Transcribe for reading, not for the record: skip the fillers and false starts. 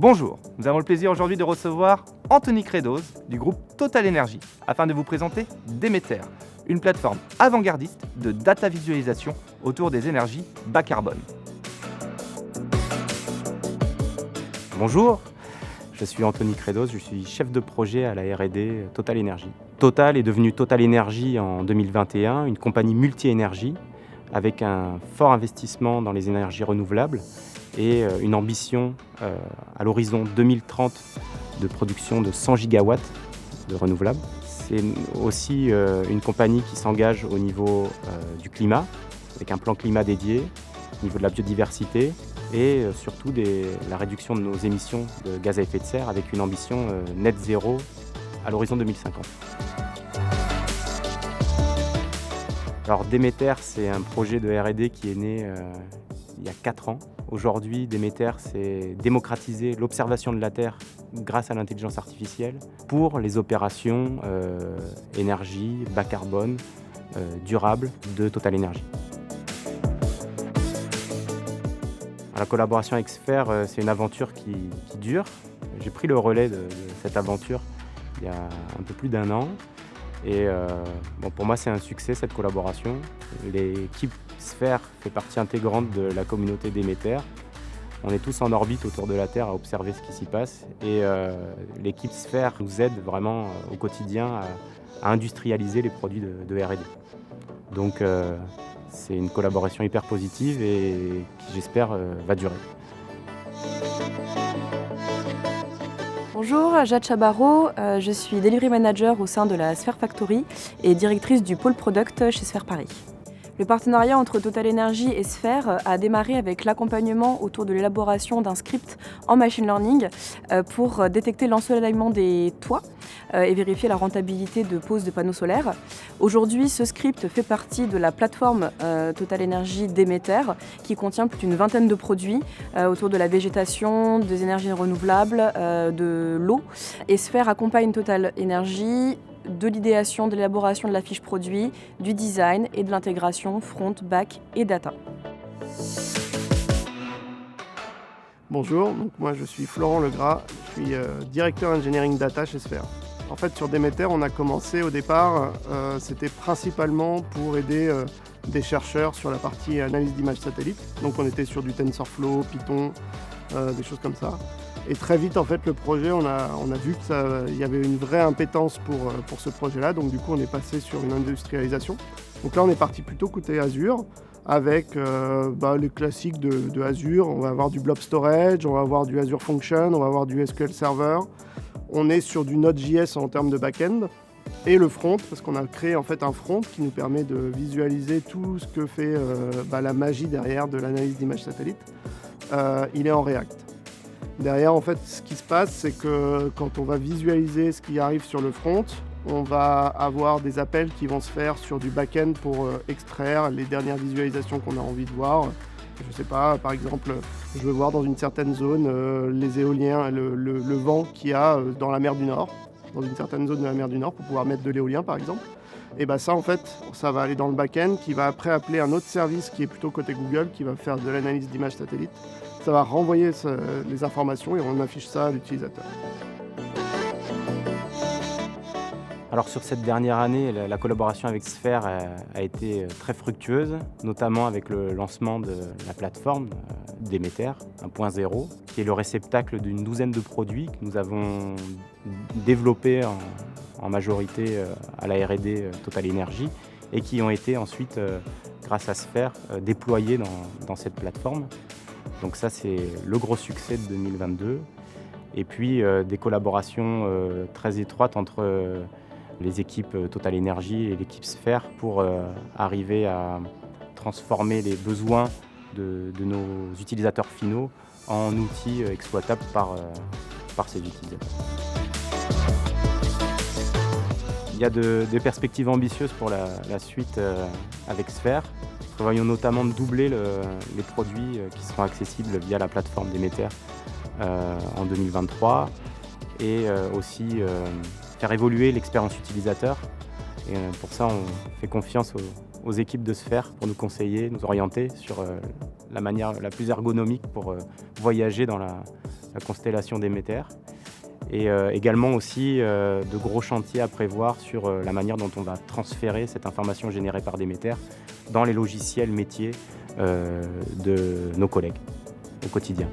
Bonjour, nous avons le plaisir aujourd'hui de recevoir Anthony Credos du groupe Total Energy afin de vous présenter Demeter, une plateforme avant-gardiste de data visualisation autour des énergies bas carbone. Bonjour, je suis Anthony Credos, je suis chef de projet à la R&D Total Energy. Total est devenu Total Energy en 2021, une compagnie multi-énergie avec un fort investissement dans les énergies renouvelables et une ambition à l'horizon 2030 de production de 100 gigawatts de renouvelables. C'est aussi une compagnie qui s'engage au niveau du climat, avec un plan climat dédié, au niveau de la biodiversité et surtout la réduction de nos émissions de gaz à effet de serre avec une ambition net zéro à l'horizon 2050. Alors Demeter, c'est un projet de R&D qui est né il y a 4 ans. Aujourd'hui, Demeter, c'est démocratiser l'observation de la Terre grâce à l'intelligence artificielle pour les opérations énergie, bas carbone, durable de Total Energy. La collaboration avec Sphère, c'est une aventure qui dure. J'ai pris le relais de cette aventure il y a un peu plus d'1 an. Et pour moi, c'est un succès cette collaboration. L'équipe Sphère fait partie intégrante de la communauté Demeter. On est tous en orbite autour de la Terre à observer ce qui s'y passe. Et l'équipe Sphère nous aide vraiment au quotidien à industrialiser les produits de R&D. Donc c'est une collaboration hyper positive et qui, j'espère, va durer. Bonjour, Jade Chabarro, je suis Delivery Manager au sein de la Sphère Factory et directrice du pôle Product chez Sphère Paris. Le partenariat entre Total Energy et Sphère a démarré avec l'accompagnement autour de l'élaboration d'un script en machine learning pour détecter l'ensoleillement des toits et vérifier la rentabilité de pose de panneaux solaires. Aujourd'hui, ce script fait partie de la plateforme Total Energy Demeter qui contient plus d'une 20aine de produits autour de la végétation, des énergies renouvelables, de l'eau. Et Sphère accompagne Total Energy de l'idéation, de l'élaboration de la fiche produit, du design et de l'intégration front, back et data. Bonjour, donc moi je suis Florent Legras, je suis directeur engineering data chez Sphère. En fait sur Demeter on a commencé au départ, c'était principalement pour aider des chercheurs sur la partie analyse d'images satellites. Donc on était sur du TensorFlow, Python, des choses comme ça. Et très vite, en fait, le projet, on a vu qu'il y avait une vraie impétence pour ce projet-là. Donc, du coup, on est passé sur une industrialisation. Donc là, on est parti plutôt côté Azure, avec les classiques de Azure. On va avoir du blob storage, on va avoir du Azure Function, on va avoir du SQL Server. On est sur du Node.js en termes de back-end. Et le front, parce qu'on a créé en fait un front qui nous permet de visualiser tout ce que fait la magie derrière de l'analyse d'images satellites. Il est en React. Derrière, en fait, ce qui se passe, c'est que quand on va visualiser ce qui arrive sur le front, on va avoir des appels qui vont se faire sur du back-end pour extraire les dernières visualisations qu'on a envie de voir. Je ne sais pas, par exemple, je veux voir dans une certaine zone les éoliens, le vent qu'il y a dans la mer du Nord, dans une certaine zone de la mer du Nord, pour pouvoir mettre de l'éolien, par exemple. Et ça, en fait, ça va aller dans le back-end, qui va après appeler un autre service qui est plutôt côté Google, qui va faire de l'analyse d'images satellites. Ça va renvoyer les informations et on affiche ça à l'utilisateur. Alors sur cette dernière année, la collaboration avec Sphère a été très fructueuse, notamment avec le lancement de la plateforme Demeter 1.0, qui est le réceptacle d'une douzaine de produits que nous avons développés en majorité à la R&D Total Energy et qui ont été ensuite, grâce à Sphère, déployés dans cette plateforme. Donc ça, c'est le gros succès de 2022. Et puis des collaborations très étroites entre les équipes Total Energy et l'équipe Sphère pour arriver à transformer les besoins de nos utilisateurs finaux en outils exploitables par ces utilisateurs. Il y a des perspectives ambitieuses pour la suite avec Sphère. Nous prévoyons notamment de doubler les produits qui seront accessibles via la plateforme Demeter en 2023 et aussi faire évoluer l'expérience utilisateur. Et pour ça, on fait confiance aux équipes de Sphère pour nous conseiller, nous orienter sur la manière la plus ergonomique pour voyager dans la constellation Déméter. Et également aussi de gros chantiers à prévoir sur la manière dont on va transférer cette information générée par Déméter dans les logiciels métiers de nos collègues au quotidien.